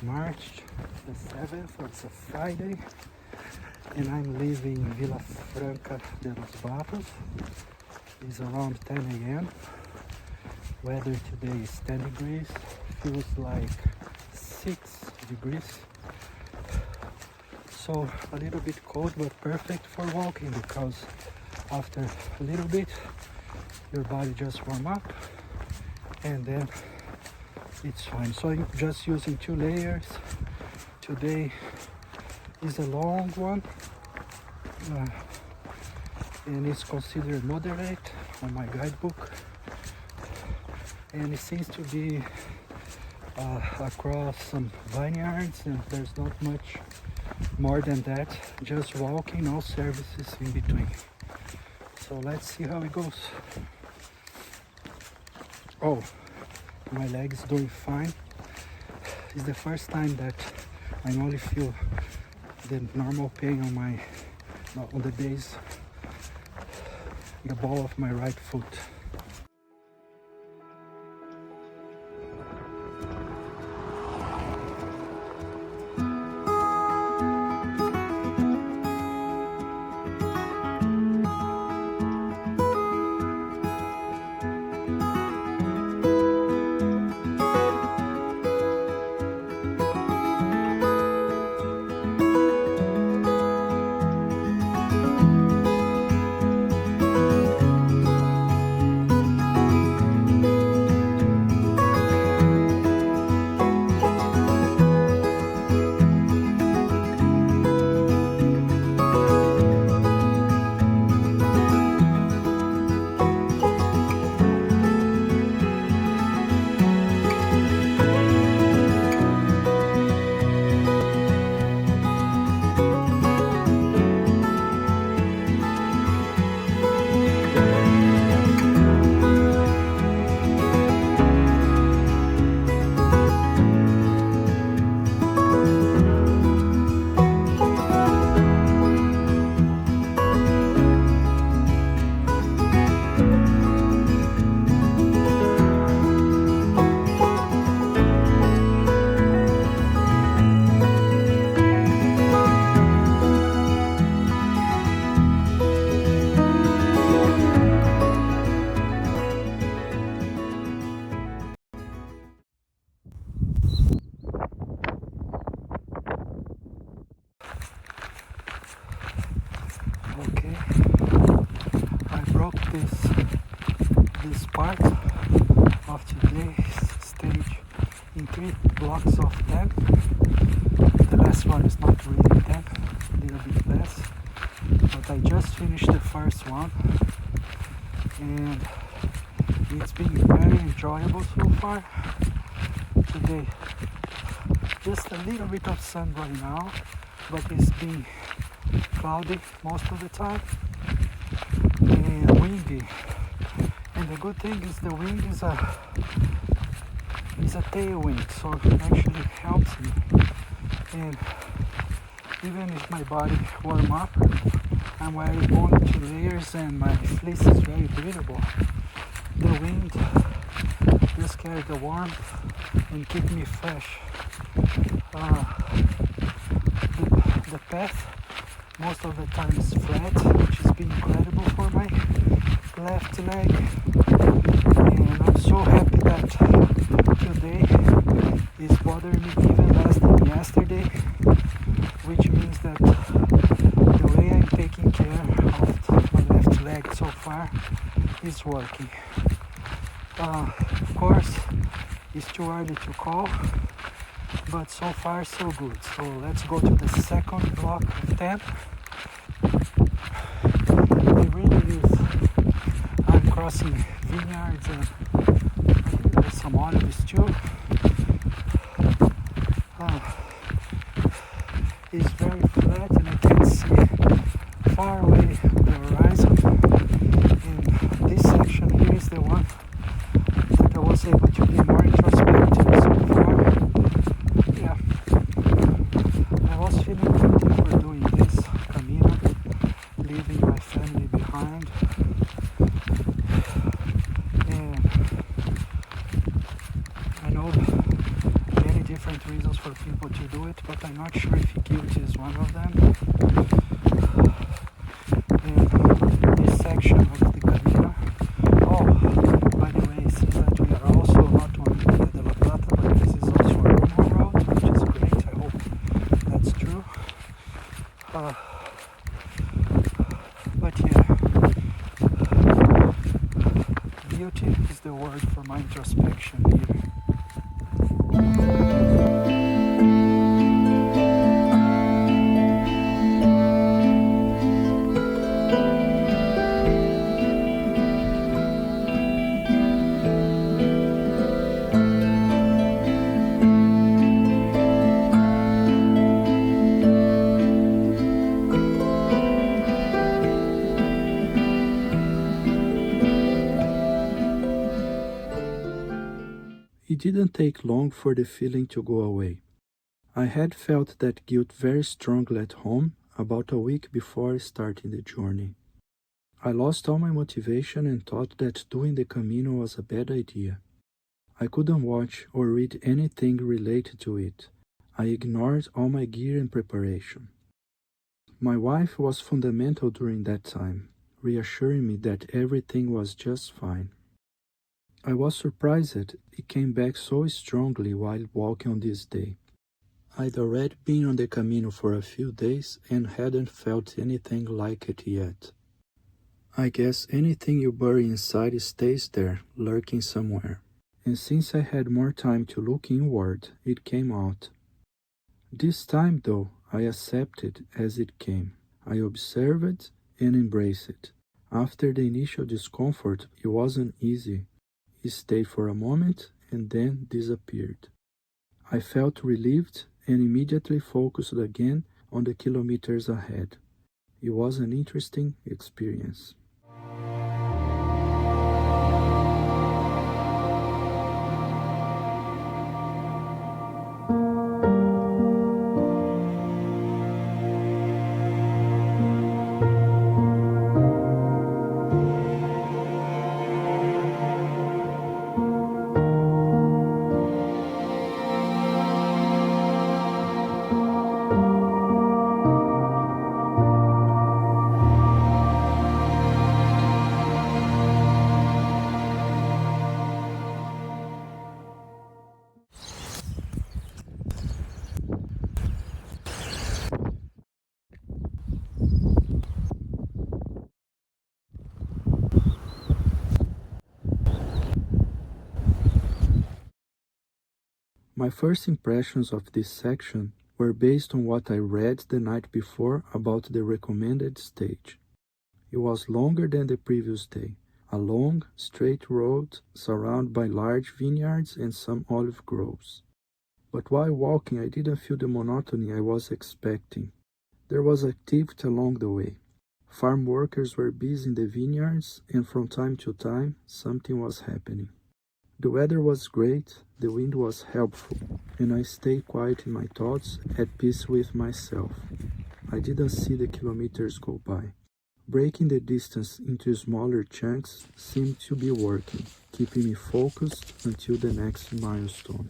March the 7th, it's a Friday, and I'm leaving Villafranca de los Barros. It's around 10 a.m. Weather today is 10 degrees, feels like 6 degrees. So a little bit cold, but perfect for walking, because after a little bit your body just warm up and then it's fine. So I'm just using 2 layers. Today is a long one, and it's considered moderate on my guidebook, and it seems to be across some vineyards, and there's not much more than that, just walking, no services in between. So let's see how it goes. Oh, my leg is doing fine. It's the first time that I only feel the normal pain on the base, the ball of my right foot. Okay, I broke this part of today's stage in 3 blocks of 10. The last one is not really 10, a little bit less, but I just finished the first one, and it's been very enjoyable so far today. Just a little bit of sun right now, but it's been cloudy most of the time and windy, and the good thing is the wind is a tailwind, so it actually helps me. And even if my body warm up, I'm wearing only 2 layers and my fleece is very breathable. The wind just carry the warmth and keep me fresh. The path most of the time is flat, which has been incredible for my left leg, and I'm so happy that today is bothering me even less than yesterday, which means that the way I'm taking care of my left leg so far is working. Of course, it's too early to call, but so far so good. So let's go to the second block of 10. It really is. I'm crossing vineyards, and I think there's some olives too. It's very flat, and I can see far away the horizon. And this section here is the one that I was able to be more introspective so far. Yeah, I was feeling guilty for doing this Camino, leaving my family behind, and I know many different reasons for of them. And this section of the Camino. Oh, by the way, it seems that we are also not on Via de la Plata, but this is also a normal road, which is great. I hope that's true. But yeah, beauty is the word for my introspection here. It didn't take long for the feeling to go away. I had felt that guilt very strongly at home about a week before starting the journey. I lost all my motivation and thought that doing the Camino was a bad idea. I couldn't watch or read anything related to it. I ignored all my gear and preparation. My wife was fundamental during that time, reassuring me that everything was just fine. I was surprised it came back so strongly while walking on this day. I'd already been on the Camino for a few days and hadn't felt anything like it yet. I guess anything you bury inside stays there, lurking somewhere. And since I had more time to look inward, it came out. This time, though, I accepted as it came. I observed and embraced it. After the initial discomfort, it wasn't easy. It stayed for a moment and then disappeared. I felt relieved and immediately focused again on the kilometers ahead. It was an interesting experience. My first impressions of this section were based on what I read the night before about the recommended stage. It was longer than the previous day, a long, straight road surrounded by large vineyards and some olive groves. But while walking, I didn't feel the monotony I was expecting. There was activity along the way. Farm workers were busy in the vineyards, and from time to time, something was happening. The weather was great, the wind was helpful, and I stayed quiet in my thoughts, at peace with myself. I didn't see the kilometers go by. Breaking the distance into smaller chunks seemed to be working, keeping me focused until the next milestone.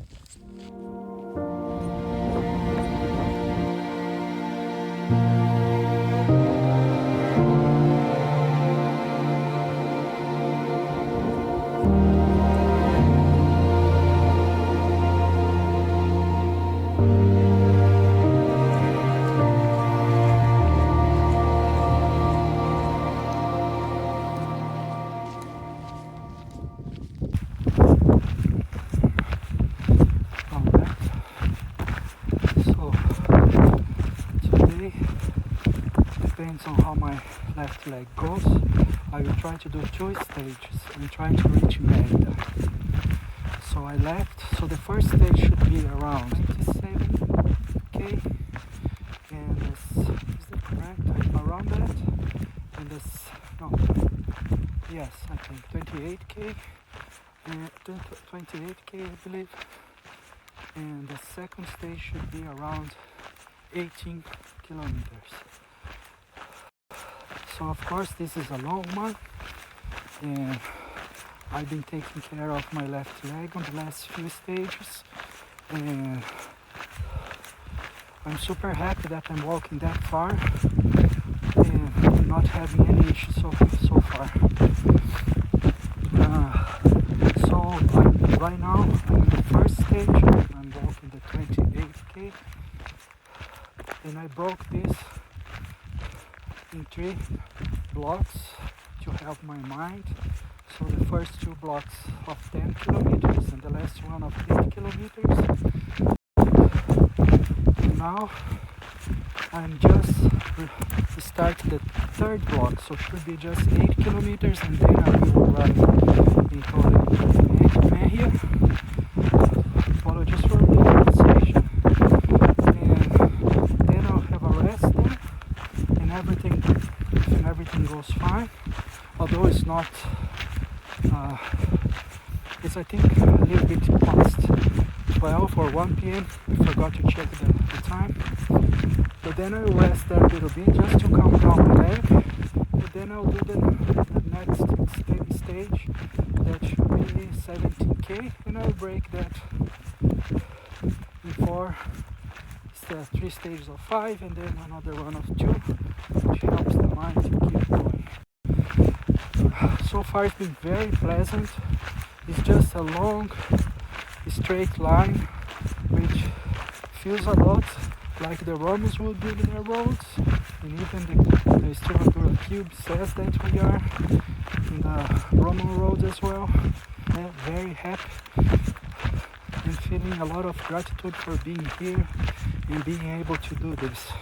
Depends on how my left leg goes. I will try to do 2 stages. I'm trying to reach Mérida. So I left. So the first stage should be around 27k, and this is that correct? Around that, and this yes, I think 28k, 28k I believe, and the second stage should be around 18 kilometers. So of course this is a long one, and I've been taking care of my left leg on the last few stages, and I'm super happy that I'm walking that far and not having any issues so far. Right now I'm in the first stage. I'm walking the 28k, and I broke this in 3 blocks to help my mind. So the first 2 blocks of 10 kilometers and the last one of 8 kilometers. And now I'm just starting the 3rd block, so should be just 8 kilometers, and then I will arrive in Torremejía. Apologies for the pronunciation. And then I'll have a rest there, and everything goes fine. Although it's not, it's I think a little bit past 12 or 1 p.m. I forgot to check the time. But then I'll rest there a little bit just to calm down my leg, and then I'll do the next stage, that should be 17k, and I'll break that in 4. It's 3 stages of 5, and then another one of 2, which helps the mind to keep going. So far it's been very pleasant. It's just a long straight line, which feels a lot like the Romans would build their roads, and even the historical cube says that we are in the Roman roads as well. I'm very happy and feeling a lot of gratitude for being here and being able to do this.